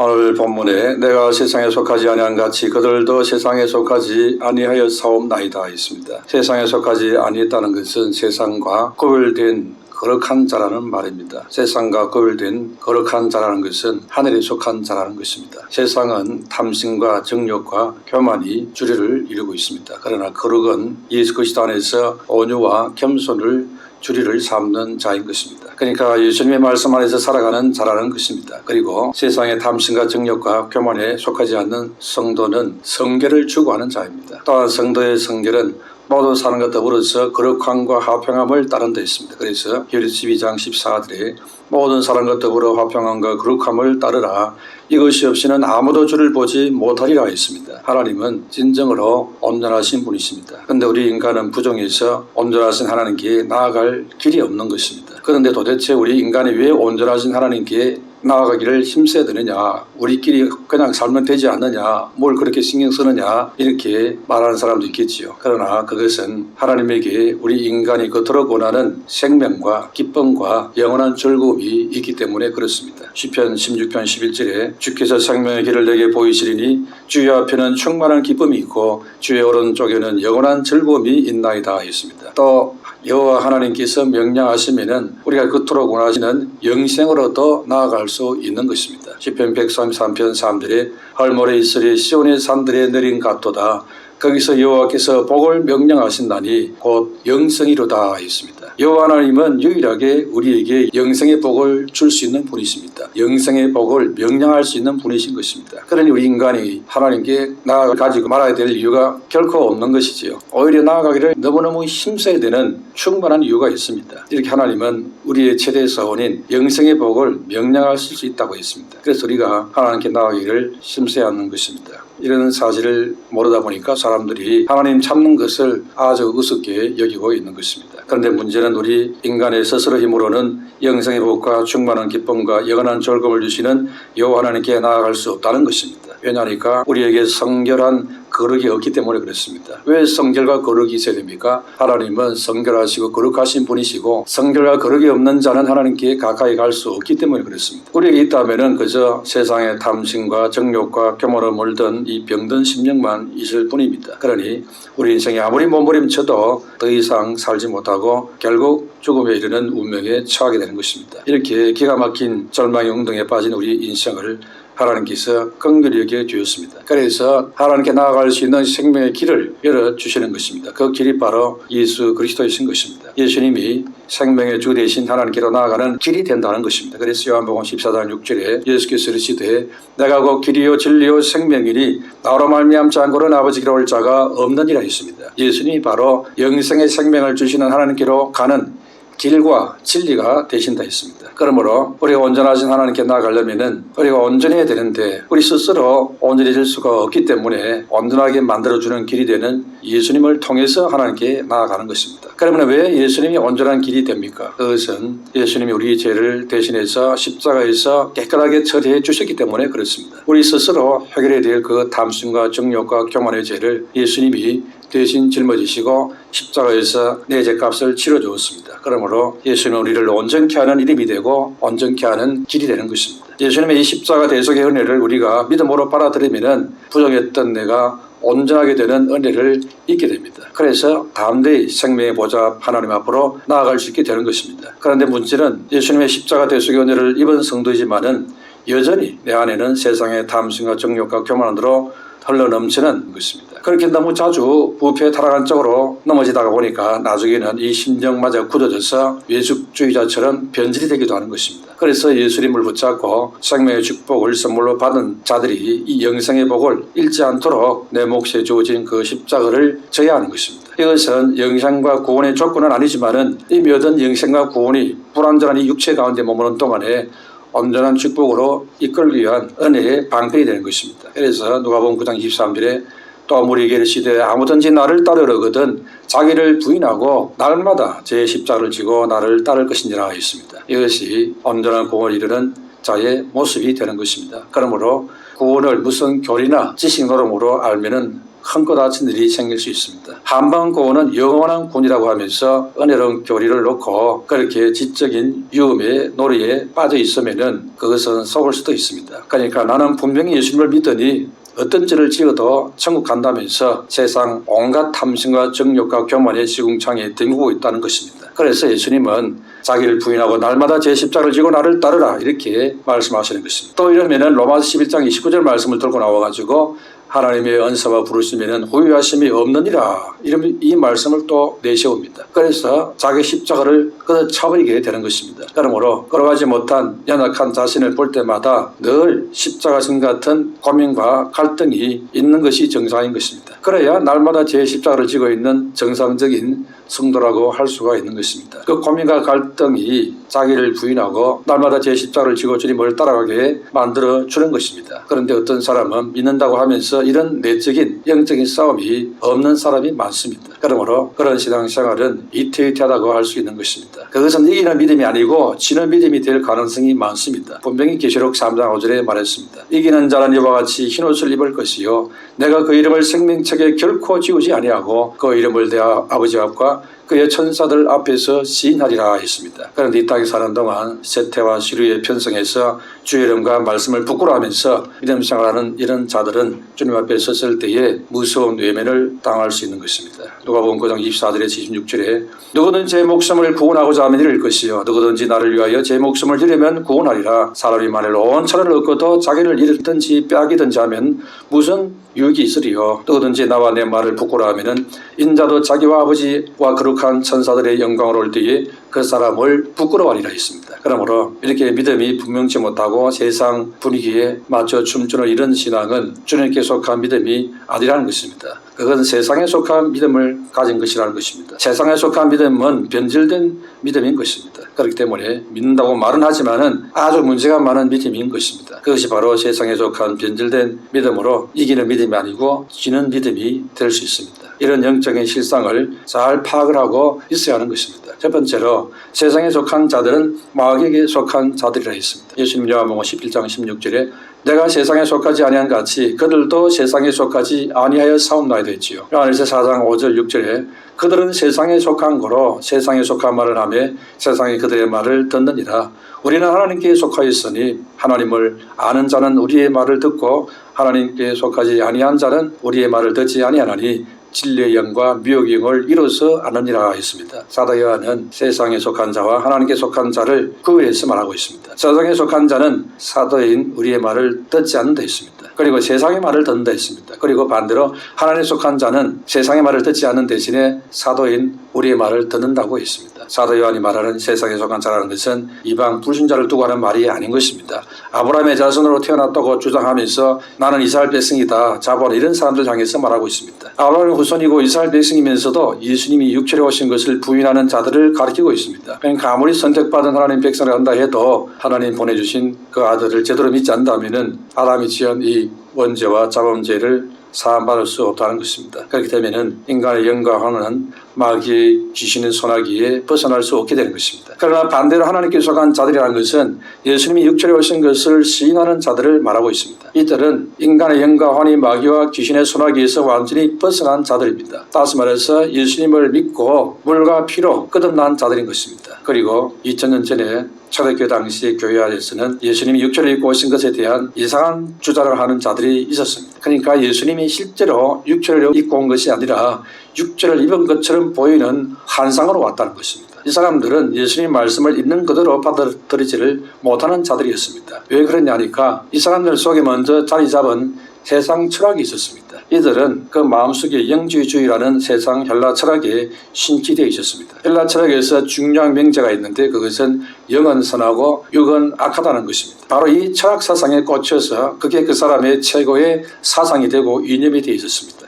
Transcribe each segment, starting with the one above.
오늘 본문에 내가 세상에 속하지 아니한 같이 그들도 세상에 속하지 아니하여 사옵나이다 있습니다. 세상에 속하지 아니했다는 것은 세상과 구별된 거룩한 자라는 말입니다. 세상과 구별된 거룩한 자라는 것은 하늘에 속한 자라는 것입니다. 세상은 탐심과 정욕과 교만이 주류를 이루고 있습니다. 그러나 거룩은 예수 그리스도 안에서 온유와 겸손을 주리를 삼는 자인 것입니다. 그러니까 예수님의 말씀 안에서 살아가는 자라는 것입니다. 그리고 세상의 탐심과 정욕과 교만에 속하지 않는 성도는 성결을 추구하는 자입니다. 또한 성도의 성결은 모든 사람과 더불어서 거룩함과 화평함을 따른 데 있습니다. 그래서 히브리서 12장 14절에 모든 사람과 더불어 화평함과 거룩함을 따르라. 이것이 없이는 아무도 주를 보지 못하리라 했습니다. 하나님은 진정으로 온전하신 분이십니다. 그런데 우리 인간은 부정해서 온전하신 하나님께 나아갈 길이 없는 것입니다. 그런데 도대체 우리 인간이 왜 온전하신 하나님께 나아가기를 힘써야 되느냐, 우리끼리 그냥 살면 되지 않느냐, 뭘 그렇게 신경 쓰느냐 이렇게 말하는 사람도 있겠지요. 그러나 그것은 하나님에게 우리 인간이 그토록 원하는 생명과 기쁨과 영원한 즐거움이 있기 때문에 그렇습니다. 시편 16편 11절에 주께서 생명의 길을 내게 보이시리니 주의 앞에는 충만한 기쁨이 있고 주의 오른쪽에는 영원한 즐거움이 있나이다 했습니다. 또 여호와 하나님께서 명령하시면은 우리가 그토록 원하시는 영생으로도 나아갈 수 있는 것입니다. 시편 133편 3절에 헐모래 있으리 시온의 산들에 내린 같도다. 거기서 여호와께서 복을 명령하신다니 곧 영생이로다 했습니다. 여호와 하나님은 유일하게 우리에게 영생의 복을 줄 수 있는 분이십니다. 영생의 복을 명령할 수 있는 분이신 것입니다. 그러니 우리 인간이 하나님께 나아가지고 말아야 될 이유가 결코 없는 것이지요. 오히려 나아가기를 너무너무 힘써야 되는 충분한 이유가 있습니다. 이렇게 하나님은 우리의 최대 사원인 영생의 복을 명령하실 수 있다고 했습니다. 그래서 우리가 하나님께 나아가기를 힘써야 하는 것입니다. 이런 사실을 모르다 보니까 사람들이 하나님 찾는 것을 아주 우습게 여기고 있는 것입니다. 그런데 문제는 우리 인간의 스스로 힘으로는 영생의 복과 충만한 기쁨과 영원한 즐거움을 주시는 여호와 하나님께 나아갈 수 없다는 것입니다. 왜냐하니까 우리에게 성결한 거룩이 없기 때문에 그렇습니다. 왜 성결과 거룩이 있어야 됩니까? 하나님은 성결하시고 거룩하신 분이시고 성결과 거룩이 없는 자는 하나님께 가까이 갈 수 없기 때문에 그렇습니다. 우리에게 있다면 그저 세상의 탐심과 정욕과 교만으로 물든 이 병든 심령만 있을 뿐입니다. 그러니 우리 인생이 아무리 몸부림쳐도 더 이상 살지 못하고 결국 죽음에 이르는 운명에 처하게 되는 것입니다. 이렇게 기가 막힌 절망의 웅덩이에 빠진 우리 인생을 하나님께서 긍휼히 여겨 주셨습니다. 그래서 하나님께 나아갈 수 있는 생명의 길을 열어주시는 것입니다. 그 길이 바로 예수 그리스도이신 것입니다. 예수님이 생명의 주 되신 하나님께로 나아가는 길이 된다는 것입니다. 그래서 요한복음 14장 6절에 예수께서 이르시되 내가 곧 길이요 진리요 생명이니 나로 말미암지 않고는 아버지께로 올 자가 없느니라 했습니다. 예수님이 바로 영생의 생명을 주시는 하나님께로 가는 길과 진리가 되신다 했습니다. 그러므로 우리가 온전하신 하나님께 나아가려면 우리가 온전해야 되는데 우리 스스로 온전해질 수가 없기 때문에 온전하게 만들어주는 길이 되는 예수님을 통해서 하나님께 나아가는 것입니다. 그러면 왜 예수님이 온전한 길이 됩니까? 그것은 예수님이 우리 죄를 대신해서 십자가에서 깨끗하게 처리해 주셨기 때문에 그렇습니다. 우리 스스로 해결해야 될 그 탐심과 정욕과 교만의 죄를 예수님이 대신 짊어지시고 십자가에서 내 죄값을 치러주었습니다. 그러므로 예수님은 우리를 온전케 하는 이름이 되고 온전케 하는 길이 되는 것입니다. 예수님의 이 십자가 대속의 은혜를 우리가 믿음으로 받아들이면 부정했던 내가 온전하게 되는 은혜를 잊게 됩니다. 그래서 담대히 생명의 보좌 하나님 앞으로 나아갈 수 있게 되는 것입니다. 그런데 문제는 예수님의 십자가 대속의 은혜를 입은 성도이지만은 여전히 내 안에는 세상의 탐심과 정욕과 교만으로 흘러넘치는 것입니다. 그렇게 너무 자주 부패 타락한 쪽으로 넘어지다가 보니까 나중에는 이 심정마저 굳어져서 외숙주의자처럼 변질이 되기도 하는 것입니다. 그래서 예수님을 붙잡고 생명의 축복을 선물로 받은 자들이 이 영생의 복을 잃지 않도록 내 몫에 주어진 그 십자가를 져야 하는 것입니다. 이것은 영생과 구원의 조건은 아니지만은 이미 얻은 영생과 구원이 불완전한 이 육체 가운데 머무는 동안에 온전한 축복으로 이끌기 위한 은혜의 방편이 되는 것입니다. 그래서 누가복음 9장 23절에 또 무리에게 이르시되 아무든지 나를 따르려거든 자기를 부인하고 날마다 제 십자가를 지고 나를 따를 것이니라 했습니다. 이것이 온전한 구원을 이루는 자의 모습이 되는 것입니다. 그러므로 구원을 무슨 교리나 지식 노름으로 알면은 큰 것 같은 일이 생길 수 있습니다. 한반고원은 영원한 군이라고 하면서 은혜로운 교리를 놓고 그렇게 지적인 유음의 놀이에 빠져 있으면은 그것은 속을 수도 있습니다. 그러니까 나는 분명히 예수님을 믿으니 어떤 죄를 지어도 천국 간다면서 세상 온갖 탐심과 정욕과 교만의 시궁창에 뒹구고 있다는 것입니다. 그래서 예수님은 자기를 부인하고 날마다 제 십자가를 지고 나를 따르라 이렇게 말씀하시는 것입니다. 또 이러면은 로마서 11장 29절 말씀을 들고 나와가지고 하나님의 은사와 부르심에는 후유하심이 없느니라 이 말씀을 또 내세웁니다. 그래서 자기 십자가를 걷어차버리게 되는 것입니다. 그러므로 걸어가지 못한 연약한 자신을 볼 때마다 늘 십자가신 같은 고민과 갈등이 있는 것이 정상인 것입니다. 그래야 날마다 제 십자가를 지고 있는 정상적인 성도라고 할 수가 있는 것입니다. 그 고민과 갈등이 자기를 부인하고 날마다 제 십자가를 지고 주님을 따라가게 만들어 주는 것입니다. 그런데 어떤 사람은 믿는다고 하면서 이런 내적인 영적인 싸움이 없는 사람이 많습니다. 그러므로 그런 신앙생활은 이태위태하다고 할 수 있는 것입니다. 그것은 이기는 믿음이 아니고 지는 믿음이 될 가능성이 많습니다. 분명히 계시록 3장 5절에 말했습니다. 이기는 자는 이와 같이 흰옷을 입을 것이요 내가 그 이름을 생명책에 결코 지우지 아니하고 그 이름을 내 아버지 앞과 그의 천사들 앞에서 시인하리라 했습니다. 그런데 이 땅에 사는 동안 세태와 시류에 편성해서 주의 이름과 말씀을 부끄러워하면서 믿음 생활하는 이런 자들은 주님 앞에 섰을 때에 무서운 외면을 당할 수 있는 것입니다. 누가복음 9장 24절에 76절에 누구든지 제 목숨을 구원하고자 하면 잃을 것이요 누구든지 나를 위하여 제 목숨을 잃으면 구원하리라. 사람이 만일 온 천하를 얻고도 자기를 잃든지 빼앗기든지 하면 무슨 유익이 있으리요. 누구든지 나와 내 말을 부끄러워하면 인자도 자기와 아버지와 거룩한 천사들의 영광으로 올 때에 그 사람을 부끄러워하리라 했습니다. 그러므로 이렇게 믿음이 분명치 못하고 세상 분위기에 맞춰 춤추는 이런 신앙은 주님께 속한 믿음이 아니라는 것입니다. 그건 세상에 속한 믿음을 가진 것이라는 것입니다. 세상에 속한 믿음은 변질된 믿음인 것입니다. 그렇기 때문에 믿는다고 말은 하지만은 아주 문제가 많은 믿음인 것입니다. 그것이 바로 세상에 속한 변질된 믿음으로 이기는 믿음이 아니고 지는 믿음이 될 수 있습니다. 이런 영적인 실상을 잘 파악을 하고 있어야 하는 것입니다. 첫 번째로 세상에 속한 자들은 마귀에게 속한 자들이라 했습니다. 예수님 요한복음 11장 16절에 내가 세상에 속하지 아니한 같이 그들도 세상에 속하지 아니하여 싸움나이다 했지요. 요한일서 4장 5절 6절에 그들은 세상에 속한 거로 세상에 속한 말을 하며 세상이 그들의 말을 듣느니라. 우리는 하나님께 속하였으니 하나님을 아는 자는 우리의 말을 듣고 하나님께 속하지 아니한 자는 우리의 말을 듣지 아니하나니 진리의 영과 미혹의 영을 이루어서 아느니라 했습니다. 사도 요한은 세상에 속한 자와 하나님께 속한 자를 구별해서 말하고 있습니다. 세상에 속한 자는 사도인 우리의 말을 듣지 않는다 했습니다. 그리고 세상의 말을 듣는다 했습니다. 그리고 반대로 하나님에 속한 자는 세상의 말을 듣지 않는 대신에 사도인 우리의 말을 듣는다고 했습니다. 사도 요한이 말하는 세상에 속한 자라는 것은 이방 불신자를 두고 하는 말이 아닌 것입니다. 아브라함의 자손으로 태어났다고 주장하면서 나는 이스라엘 백성이다 자본 이런 사람들 향해서 말하고 있습니다. 아브라함의 후손이고 이스라엘 백성이면서도 예수님이 육체로 오신 것을 부인하는 자들을 가리키고 있습니다. 그러니까 아무리 선택받은 하나님 백성을 한다 해도 하나님 보내주신 그 아들을 제대로 믿지 않는다면 아담이 지은 이 원죄와 자범죄를 사함받을 수 없다는 것입니다. 그렇기 때문에 인간의 영광은 마귀의 귀신의 손아귀에 벗어날 수 없게 되는 것입니다. 그러나 반대로 하나님께 속한 자들이라는 것은 예수님이 육체로 오신 것을 시인하는 자들을 말하고 있습니다. 이들은 인간의 영광이 마귀와 귀신의 손아귀에서 완전히 벗어난 자들입니다. 다시 말해서 예수님을 믿고 물과 피로 거듭난 자들인 것입니다. 그리고 2000년 전에 초대교회 당시 교회 안에서는 예수님이 육체를 입고 오신 것에 대한 이상한 주장을 하는 자들이 있었습니다. 그러니까 예수님이 실제로 육체를 입고 온 것이 아니라 육체를 입은 것처럼 보이는 환상으로 왔다는 것입니다. 이 사람들은 예수님 말씀을 있는 그대로 받아들이지를 못하는 자들이었습니다. 왜 그러냐니까 이 사람들 속에 먼저 자리 잡은 세상 철학이 있었습니다. 이들은 그 마음속에 영주의주의라는 세상 헬라 철학에 신취되어 있었습니다. 헬라 철학에서 중요한 명제가 있는데 그것은 영은 선하고 육은 악하다는 것입니다. 바로 이 철학 사상에 꽂혀서 그게 그 사람의 최고의 사상이 되고 이념이 되어 있었습니다.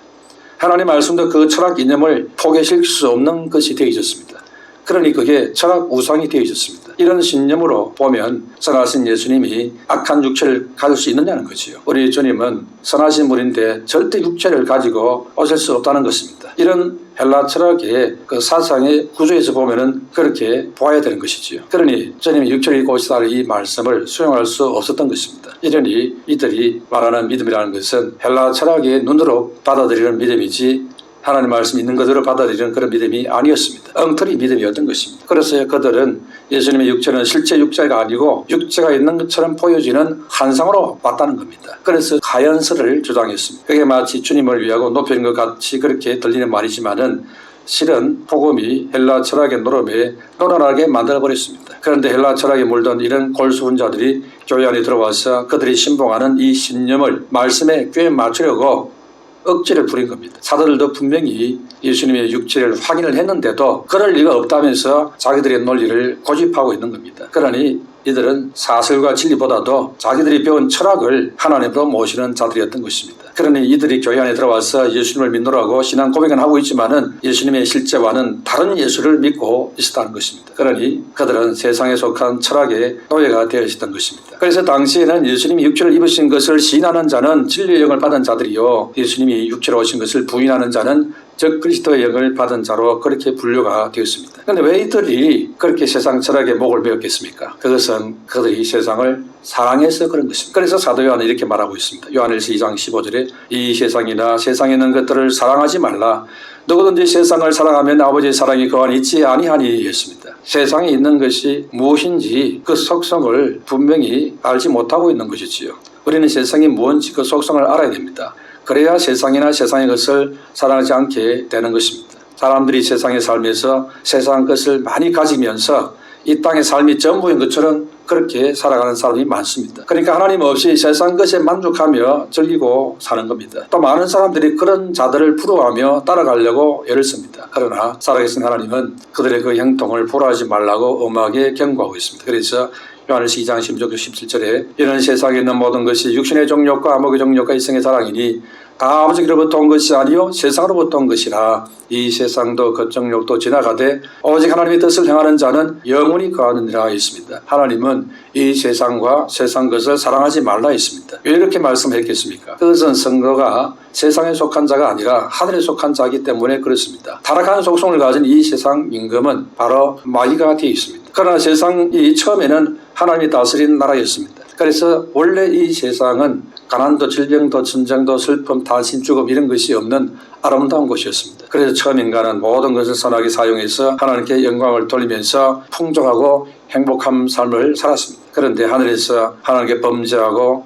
하나님 말씀도 그 철학 이념을 포기하실 수 없는 것이 되어 있었습니다. 그러니 그게 철학 우상이 되어 있었습니다. 이런 신념으로 보면 선하신 예수님이 악한 육체를 가질 수 있느냐는 거지요. 우리 주님은 선하신 분인데 절대 육체를 가지고 오실 수 없다는 것입니다. 이런 헬라 철학의 그 사상의 구조에서 보면은 그렇게 보아야 되는 것이지요. 그러니 주님이 육체를 입고 오시다는 이 말씀을 수용할 수 없었던 것입니다. 이러니 이들이 말하는 믿음이라는 것은 헬라 철학의 눈으로 받아들이는 믿음이지 하나님 말씀 있는 그대로 받아들이는 그런 믿음이 아니었습니다. 엉터리 믿음이었던 것입니다. 그래서 그들은 예수님의 육체는 실제 육체가 아니고 육체가 있는 것처럼 보여지는 환상으로 봤다는 겁니다. 그래서 가연설을 주장했습니다. 그게 마치 주님을 위하고 높이는 것 같이 그렇게 들리는 말이지만은 실은 복음이 헬라 철학의 노름에 노란하게 만들어버렸습니다. 그런데 헬라 철학에 물든 이런 골수훈자들이 교회 안에 들어와서 그들이 신봉하는 이 신념을 말씀에 꽤 맞추려고 억지를 부린 겁니다. 사도들도 분명히 예수님의 육체를 확인을 했는데도 그럴 리가 없다면서 자기들의 논리를 고집하고 있는 겁니다. 그러니 이들은 사설과 진리보다도 자기들이 배운 철학을 하나님으로 모시는 자들이었던 것입니다. 그러니 이들이 교회 안에 들어와서 예수님을 믿노라고 신앙 고백은 하고 있지만은 예수님의 실제와는 다른 예수를 믿고 있었다는 것입니다. 그러니 그들은 세상에 속한 철학의 노예가 되어 있었던 것입니다. 그래서 당시에는 예수님이 육체를 입으신 것을 시인하는 자는 진리의 영을 받은 자들이요, 예수님이 육체로 오신 것을 부인하는 자는 즉 그리스도의 영을 받은 자로 그렇게 분류가 되었습니다. 그런데 왜 이들이 그렇게 세상 철학의 목을 베었겠습니까? 그것은 그들이 세상을 사랑해서 그런 것입니다. 그래서 사도 요한은 이렇게 말하고 있습니다. 요한일서 2장 15절에 이 세상이나 세상에 있는 것들을 사랑하지 말라. 누구든지 세상을 사랑하면 아버지의 사랑이 그 안에 있지 아니하니 했습니다. 세상에 있는 것이 무엇인지 그 속성을 분명히 알지 못하고 있는 것이지요. 우리는 세상이 무엇인지 그 속성을 알아야 됩니다. 그래야 세상이나 세상의 것을 사랑하지 않게 되는 것입니다. 사람들이 세상에 살면서 세상 것을 많이 가지면서 이 땅의 삶이 전부인 것처럼 그렇게 살아가는 사람이 많습니다. 그러니까 하나님 없이 세상 것에 만족하며 즐기고 사는 겁니다. 또 많은 사람들이 그런 자들을 부러워하며 따라가려고 애를 씁니다. 그러나 살아계신 하나님은 그들의 그 행동을 보라하지 말라고 엄하게 경고하고 있습니다. 그래서 요한일서 2장 16절 17절에 이런 세상에 있는 모든 것이 육신의 정욕과 암흑의 정욕과 이성의 사랑이니 다 아버지로부터 온 것이 아니요 세상으로부터 온 것이라. 이 세상도 그 정욕도 지나가되 오직 하나님의 뜻을 행하는 자는 영원히 거하느니라 했습니다. 하나님은 이 세상과 세상 것을 사랑하지 말라 했습니다. 왜 이렇게 말씀했겠습니까? 그것은 성도가 세상에 속한 자가 아니라 하늘에 속한 자이기 때문에 그렇습니다. 타락한 속성을 가진 이 세상 임금은 바로 마귀가 되어 있습니다. 그러나 세상이 처음에는 하나님이 다스린 나라였습니다. 그래서 원래 이 세상은 가난도 질병도 전쟁도 슬픔 탄신 죽음 이런 것이 없는 아름다운 곳이었습니다. 그래서 처음 인간은 모든 것을 선하게 사용해서 하나님께 영광을 돌리면서 풍족하고 행복한 삶을 살았습니다. 그런데 하늘에서 하나님께 범죄하고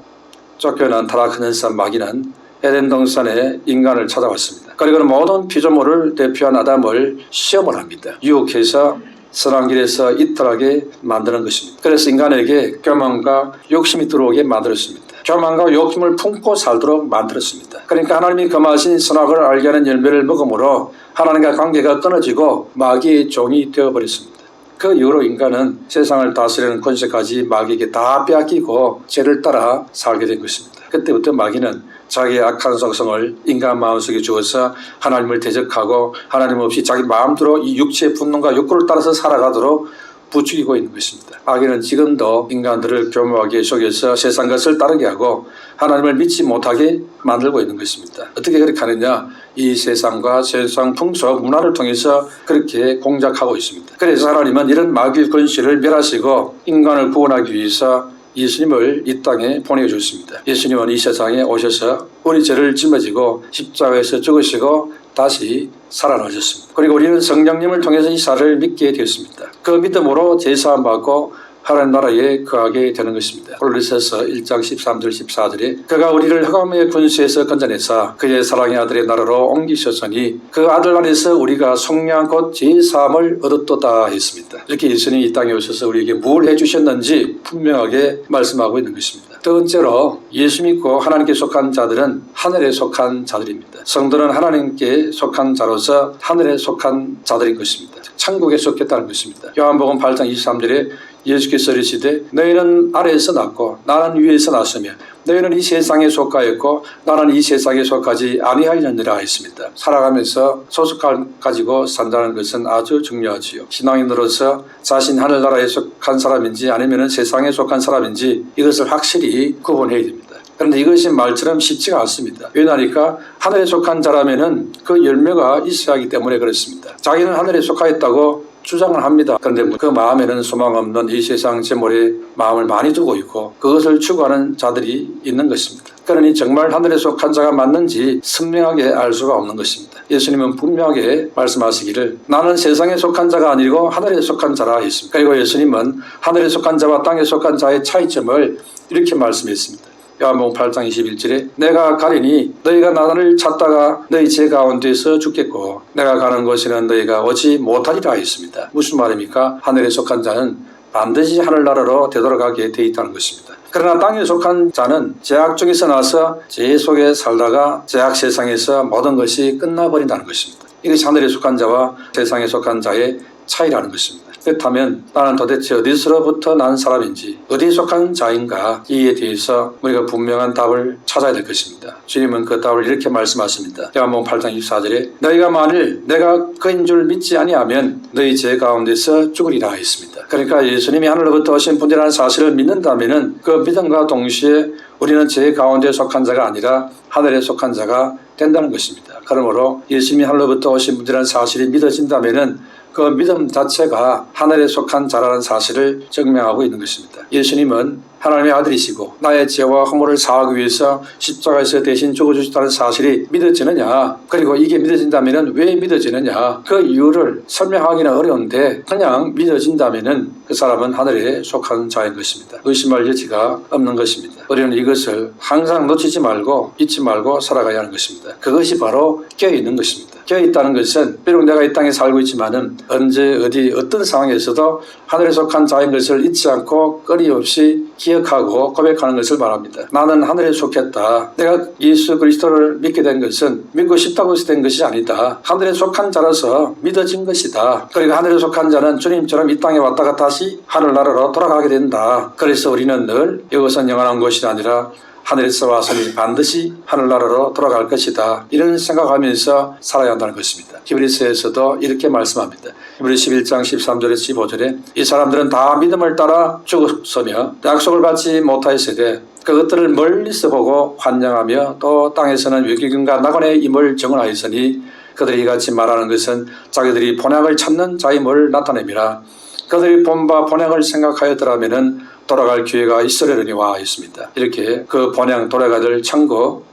쫓겨난 타락한 연산 마귀는 에덴 동산에 인간을 찾아왔습니다. 그리고는 모든 피조물을 대표한 아담을 시험을 합니다. 유혹해서 선한 길에서 이탈하게 만드는 것입니다. 그래서 인간에게 교만과 욕심이 들어오게 만들었습니다. 교만과 욕심을 품고 살도록 만들었습니다. 그러니까 하나님이 금하신 선악을 알게 하는 열매를 먹음으로 하나님과 관계가 끊어지고 마귀의 종이 되어버렸습니다. 그 이후로 인간은 세상을 다스리는 권세까지 마귀에게 다 빼앗기고 죄를 따라 살게 된 것입니다. 그때부터 마귀는 자기의 악한 속성을 인간 마음속에 주어서 하나님을 대적하고 하나님 없이 자기 마음대로 이 육체의 분노가 욕구를 따라서 살아가도록 부추기고 있는 것입니다. 마귀는 지금도 인간들을 교묘하게 속여서 세상 것을 따르게 하고 하나님을 믿지 못하게 만들고 있는 것입니다. 어떻게 그렇게 하느냐? 이 세상과 세상 풍속 문화를 통해서 그렇게 공작하고 있습니다. 그래서 하나님은 이런 마귀의 권세를 멸하시고 인간을 구원하기 위해서 예수님을 이 땅에 보내주셨습니다. 예수님은 이 세상에 오셔서 우리 죄를 짊어지고 십자가에서 죽으시고 다시 살아나셨습니다. 그리고 우리는 성령님을 통해서 이 사실을 믿게 되었습니다. 그 믿음으로 제사함 받고 하나님 나라에 거하게 되는 것입니다. 골로새서 1장 13절 14절에 그가 우리를 흑암의 권세에서 건져내사 그의 사랑의 아들의 나라로 옮기셨으니 그 아들 안에서 우리가 속량 곧 제사함을 얻었도다 했습니다. 이렇게 예수님이 이 땅에 오셔서 우리에게 뭘 해주셨는지 분명하게 말씀하고 있는 것입니다. 두 번째로 예수 믿고 하나님께 속한 자들은 하늘에 속한 자들입니다. 성도는 하나님께 속한 자로서 하늘에 속한 자들인 것입니다. 천국에 속했다는 것입니다. 요한복음 8장 23절에 예수께서 이르시되 너희는 아래에서 났고 나는 위에서 났으며 너희는 이 세상에 속하였고 나는 이 세상에 속하지 아니하였느니라 했습니다. 살아가면서 소속을 가지고 산다는 것은 아주 중요하지요. 신앙인으로서 자신 하늘나라에 속한 사람인지 아니면 세상에 속한 사람인지 이것을 확실히 구분해야 됩니다. 그런데 이것이 말처럼 쉽지가 않습니다. 왜냐하니까 하늘에 속한 자라면은 그 열매가 있어야 하기 때문에 그렇습니다. 자기는 하늘에 속하였다고 주장을 합니다. 그런데 그 마음에는 소망 없는 이 세상 재물에 마음을 많이 두고 있고 그것을 추구하는 자들이 있는 것입니다. 그러니 정말 하늘에 속한 자가 맞는지 선명하게 알 수가 없는 것입니다. 예수님은 분명하게 말씀하시기를 나는 세상에 속한 자가 아니고 하늘에 속한 자라 했습니다. 그리고 예수님은 하늘에 속한 자와 땅에 속한 자의 차이점을 이렇게 말씀했습니다. 요한복음 8장 21절에 내가 가리니 너희가 나를 찾다가 너희 제 가운데서 죽겠고 내가 가는 곳에는 너희가 오지 못하리라 했습니다. 무슨 말입니까? 하늘에 속한 자는 반드시 하늘나라로 되돌아가게 돼 있다는 것입니다. 그러나 땅에 속한 자는 죄악 중에서 나서 죄 속에 살다가 죄악 세상에서 모든 것이 끝나버린다는 것입니다. 이것이 하늘에 속한 자와 세상에 속한 자의 차이라는 것입니다. 그렇다면 나는 도대체 어디서로부터 난 사람인지 어디에 속한 자인가 이에 대해서 우리가 분명한 답을 찾아야 될 것입니다. 주님은 그 답을 이렇게 말씀하십니다. 요한복음 8장 24절에 너희가 만일 내가 그인 줄 믿지 아니하면 너희 죄 가운데서 죽으리라 했습니다. 그러니까 예수님이 하늘로부터 오신 분이라는 사실을 믿는다면 그 믿음과 동시에 우리는 죄 가운데 속한 자가 아니라 하늘에 속한 자가 된다는 것입니다. 그러므로 예수님이 하늘로부터 오신 분이라는 사실이 믿어진다면 그 믿음 자체가 하늘에 속한 자라는 사실을 증명하고 있는 것입니다. 예수님은 하나님의 아들이시고 나의 죄와 허물을 사하기 위해서 십자가에서 대신 죽어주셨다는 사실이 믿어지느냐, 그리고 이게 믿어진다면 왜 믿어지느냐, 그 이유를 설명하기는 어려운데 그냥 믿어진다면 그 사람은 하늘에 속한 자인 것입니다. 의심할 여지가 없는 것입니다. 우리는 이것을 항상 놓치지 말고 잊지 말고 살아가야 하는 것입니다. 그것이 바로 깨어있는 것입니다. 깨어있다는 것은 비록 내가 이 땅에 살고 있지만은 언제 어디 어떤 상황에서도 하늘에 속한 자인 것을 잊지 않고 끊임없이 기억하고 고백하는 것을 말합니다. 나는 하늘에 속했다. 내가 예수 그리스도를 믿게 된 것은 믿고 싶다고 해서 된 것이 아니다. 하늘에 속한 자라서 믿어진 것이다. 그리고 하늘에 속한 자는 주님처럼 이 땅에 왔다가 다시 하늘나라로 돌아가게 된다. 그래서 우리는 늘 이것은 영원한 것이 아니라 하늘에서 와서는 반드시 하늘나라로 돌아갈 것이다. 이런 생각하면서 살아야 한다는 것입니다. 히브리서에서도 이렇게 말씀합니다. 히브리 11장 13절에서 15절에 이 사람들은 다 믿음을 따라 죽었으며 약속을 받지 못하였으되 그것들을 멀리서 보고 환영하며 또 땅에서는 외국인과 낙원의 임을 정언하였으니 그들이 이같이 말하는 것은 자기들이 본향을 찾는 자임을 나타냅니다. 그들이 본바 본향을 생각하였더라면은 돌아갈 기회가 있으려니와 있습니다. 이렇게 그 본향 돌아가들 천국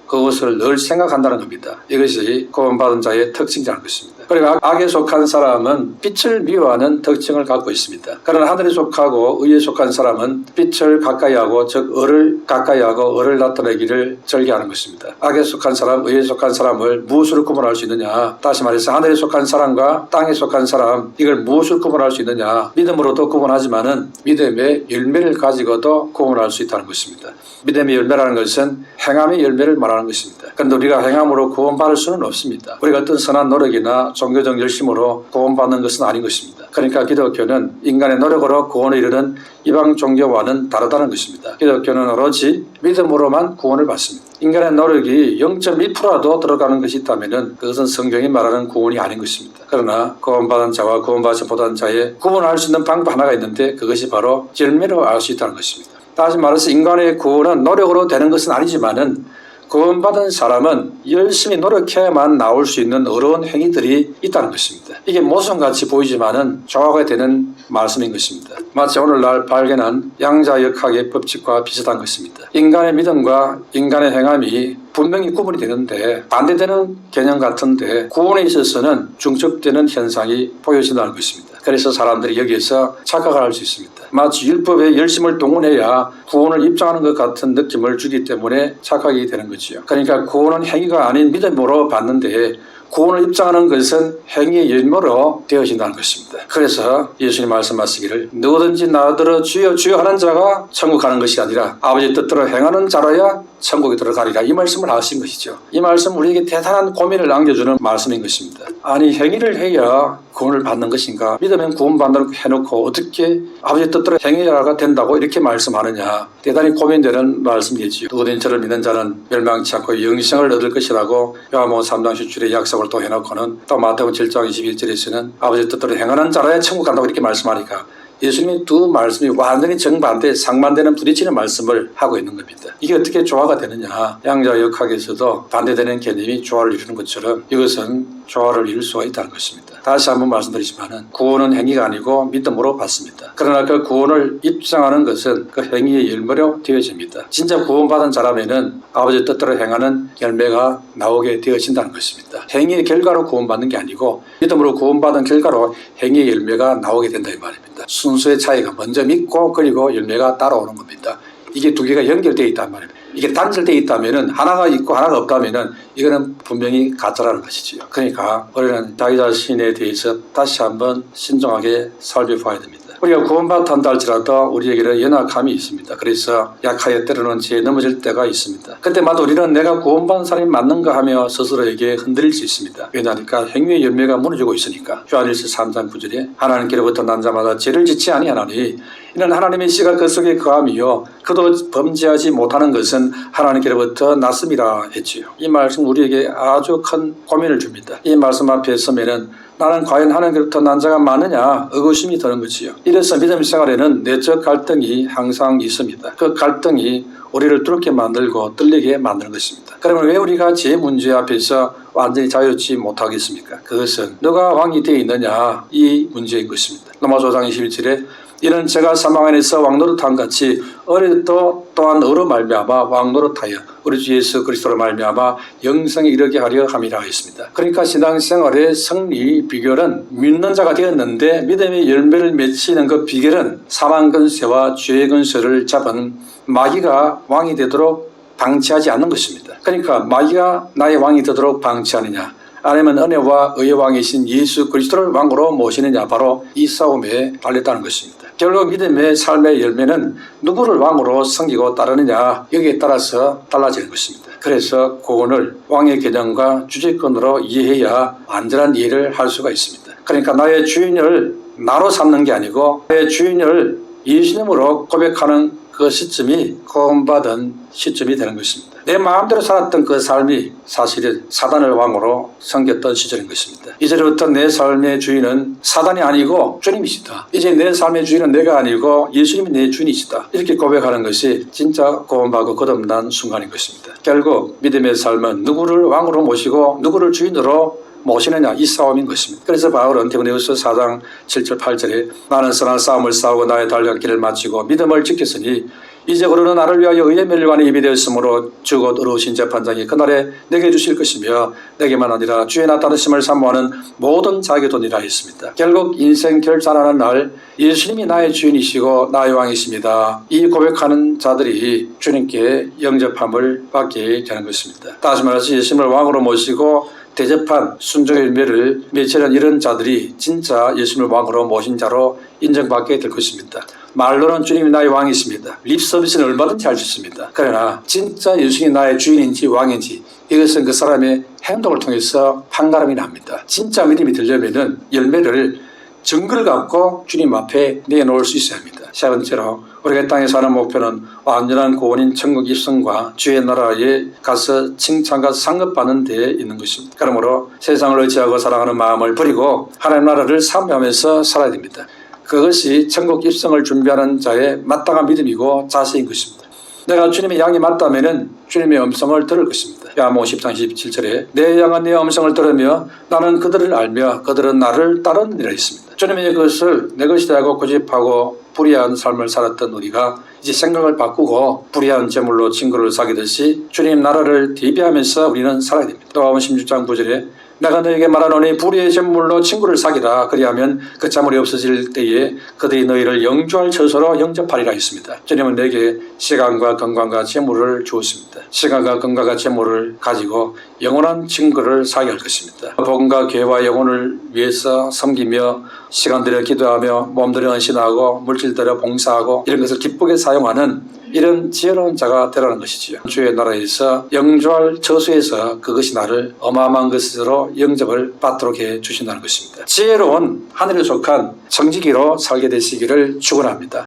그것을 늘 생각한다는 겁니다. 이것이 구원받은 자의 특징이라는 것입니다. 그리고 악에 속한 사람은 빛을 미워하는 특징을 갖고 있습니다. 그러나 하늘에 속하고 의에 속한 사람은 빛을 가까이하고 즉 을을 가까이하고 을을 나타내기를 즐겨하는 것입니다. 악에 속한 사람, 의에 속한 사람을 무엇으로 구분할 수 있느냐? 다시 말해서 하늘에 속한 사람과 땅에 속한 사람 이걸 무엇으로 구분할 수 있느냐? 믿음으로도 구분하지만은 믿음의 열매를 가지고도 구분할 수 있다는 것입니다. 믿음의 열매라는 것은 행함의 열매를 말하는 것입니다. 그런데 우리가 행함으로 구원받을 수는 없습니다. 우리가 어떤 선한 노력이나 종교적 열심으로 구원받는 것은 아닌 것입니다. 그러니까 기독교는 인간의 노력으로 구원을 이루는 이방 종교와는 다르다는 것입니다. 기독교는 오로지 믿음으로만 구원을 받습니다. 인간의 노력이 0.1%라도 들어가는 것이 있다면 그것은 성경이 말하는 구원이 아닌 것입니다. 그러나 구원받은 자와 구원받지 못한 자의 구분할 수 있는 방법 하나가 있는데 그것이 바로 열매로 알 수 있다는 것입니다. 다시 말해서 인간의 구원은 노력으로 되는 것은 아니지만은 구원받은 사람은 열심히 노력해야만 나올 수 있는 어려운 행위들이 있다는 것입니다. 이게 모순같이 보이지만은 조화가 되는 말씀인 것입니다. 마치 오늘날 발견한 양자역학의 법칙과 비슷한 것입니다. 인간의 믿음과 인간의 행함이 분명히 구분이 되는데 반대되는 개념 같은데 구원에 있어서는 중첩되는 현상이 보여진다는 것입니다. 그래서 사람들이 여기에서 착각을 할 수 있습니다. 마치 율법에 열심을 동원해야 구원을 입증하는 것 같은 느낌을 주기 때문에 착각이 되는 거지요. 그러니까 구원은 행위가 아닌 믿음으로 받는데 구원을 입증하는 것은 행위의 열매로 되어진다는 것입니다. 그래서 예수님 말씀하시기를 누구든지 나더러 주여 주여 하는 자가 천국 가는 것이 아니라 아버지 뜻대로 행하는 자라야 천국에 들어가리라 이 말씀을 하신 것이죠. 이 말씀 우리에게 대단한 고민을 안겨주는 말씀인 것입니다. 아니 행위를 해야 구원을 받는 것인가? 믿으면 구원받는다고 해놓고 어떻게 아버지 뜻대로 행위자가 된다고 이렇게 말씀하느냐? 대단히 고민되는 말씀이지요. 누구든지 저를 믿는 자는 멸망치 않고 영생을 얻을 것이라고 요한복음 3장 10절의 약속을 또 해놓고는 또 마태복음 7장 21절에서는 아버지 뜻대로 행하는 자라야 천국 간다고 이렇게 말씀하니까 예수님이 두 말씀이 완전히 정반대 상반되는 부딪히는 말씀을 하고 있는 겁니다. 이게 어떻게 조화가 되느냐. 양자역학에서도 반대되는 개념이 조화를 이루는 것처럼 이것은 조화를 이룰 수가 있다는 것입니다. 다시 한번 말씀드리지만 구원은 행위가 아니고 믿음으로 받습니다. 그러나 그 구원을 입증하는 것은 그 행위의 열매로 되어집니다. 진짜 구원받은 사람에는 아버지 뜻대로 행하는 열매가 나오게 되어진다는 것입니다. 행위의 결과로 구원받는 게 아니고 믿음으로 구원받은 결과로 행위의 열매가 나오게 된다 이 말입니다. 순수의 차이가 먼저 믿고 그리고 열매가 따라오는 겁니다. 이게 두 개가 연결되어 있단 말입니다. 이게 단절되어 있다면 하나가 있고 하나가 없다면 이거는 분명히 가짜라는 것이지요. 그러니까 우리는 자기 자신에 대해서 다시 한번 신중하게 살펴봐야 됩니다. 우리가 구원받았다 할지라도 우리에게는 연약함이 있습니다. 그래서 약하게 때로는 죄에 넘어질 때가 있습니다. 그때마다 우리는 내가 구원받은 사람이 맞는가 하며 스스로에게 흔들릴 수 있습니다. 왜냐하니까 행위의 열매가 무너지고 있으니까. 요한일서 3장 9절에 하나님께로부터 난 자마다 죄를 짓지 아니하나니 이는 하나님의 씨가 그 속에 거함이요 그도 범죄하지 못하는 것은 하나님께로부터 났음이라 했지요. 이 말씀 우리에게 아주 큰 고민을 줍니다. 이 말씀 앞에 서면은 나는 과연 하나님께로부터 난 자가 맞느냐 의구심이 드는 거지요. 이래서 믿음 생활에는 내적 갈등이 항상 있습니다. 그 갈등이 우리를 두렵게 만들고 떨리게 만드는 것입니다. 그러면 왜 우리가 제 문제 앞에서 완전히 자유롭지 못하겠습니까? 그것은 누가 왕이 되어 있느냐 이 문제인 것입니다. 로마서 5장 21절에 이는 제가 사망 안에서 왕노릇한 같이 어려도 또한 어로 말미암아 왕노릇하여 우리 주 예수 그리스도로 말미암아 영생에 이르게 하려 함이라 했습니다. 그러니까 신앙생활의 승리 비결은 믿는 자가 되었는데 믿음의 열매를 맺히는 그 비결은 사망 근세와 죄의 근세를 잡은 마귀가 왕이 되도록 방치하지 않는 것입니다. 그러니까 마귀가 나의 왕이 되도록 방치하느냐 아니면 은혜와 의의 왕이신 예수 그리스도를 왕으로 모시느냐 바로 이 싸움에 달렸다는 것입니다. 결국 믿음의 삶의 열매는 누구를 왕으로 섬기고 따르느냐 여기에 따라서 달라지는 것입니다. 그래서 구원을 왕의 개념과 주제권으로 이해해야 완전한 이해를 할 수가 있습니다. 그러니까 나의 주인을 나로 삼는 게 아니고 나의 주인을 예수님으로 고백하는 그 시점이 구원받은 시점이 되는 것입니다. 내 마음대로 살았던 그 삶이 사실은 사단을 왕으로 섬겼던 시절인 것입니다. 이제부터 내 삶의 주인은 사단이 아니고 주님이시다. 이제 내 삶의 주인은 내가 아니고 예수님이 내 주인이시다. 이렇게 고백하는 것이 진짜 구원받고 거듭난 순간인 것입니다. 결국 믿음의 삶은 누구를 왕으로 모시고 누구를 주인으로 모시느냐 이 싸움인 것입니다. 그래서 바울은 디모데후서 4장 7절 8절에 나는 선한 싸움을 싸우고 나의 달려간 길을 마치고 믿음을 지켰으니 이제 그러는 나를 위하여 의의 멸관이 입이 되었으므로 주 곧 의로우신 재판장이 그날에 내게 주실 것이며 내게만 아니라 주의 나타나심을 사모하는 모든 자에게도니라 했습니다. 결국 인생 결산하는 날 예수님이 나의 주인이시고 나의 왕이십니다. 이 고백하는 자들이 주님께 영접함을 받게 되는 것입니다. 다시 말해서 예수님을 왕으로 모시고 대접한 순종의 열매를 맺히는 이런 자들이 진짜 예수님을 왕으로 모신 자로 인정받게 될 것입니다. 말로는 주님이 나의 왕이십니다. 립서비스는 얼마든지 할 수 있습니다. 그러나 진짜 예수님이 나의 주인인지 왕인지 이것은 그 사람의 행동을 통해서 판가름이 납니다. 진짜 믿음이 들려면 열매를 증거를 갖고 주님 앞에 내놓을 수 있어야 합니다. 세 번째로 우리가 땅에 사는 목표는 완전한 구원인 천국 입성과 주의 나라에 가서 칭찬과 상급받는 데에 있는 것입니다. 그러므로 세상을 의지하고 사랑하는 마음을 버리고 하나님 나라를 사모하면서 살아야 됩니다. 그것이 천국 입성을 준비하는 자의 마땅한 믿음이고 자세인 것입니다. 내가 주님의 양이 맞다면 주님의 음성을 들을 것입니다. 야고보 10장 17절에 내 양은 내 음성을 들으며 나는 그들을 알며 그들은 나를 따르느니라 했습니다. 주님의 것을 내 것이다 하고 고집하고 불의한 삶을 살았던 우리가 이제 생각을 바꾸고 불의한 재물로 친구를 사귀듯이 주님 나라를 대비하면서 우리는 살아야 됩니다. 요한복음 16장 9절에 내가 너에게 말하노니 불의의 재물로 친구를 사귀라. 그리하면 그 자물이 없어질 때에 그들이 너희를 영주할 처소로 영접하리라 했습니다. 주님은 내게 시간과 건강과 재물을 주었습니다. 시간과 건강과 재물을 가지고 영원한 친구를 사귀할 것입니다. 복음과 교회와 영혼을 위해서 섬기며 시간 들여 기도하며 몸 들여 헌신하고 물질 들여 봉사하고 이런 것을 기쁘게 사용하는 이런 지혜로운 자가 되라는 것이지요. 주의 나라에서 영주할 처소에서 그것이 나를 어마어마한 것으로 영접을 받도록 해 주신다는 것입니다. 지혜로운 하늘에 속한 청지기로 살게 되시기를 축원합니다.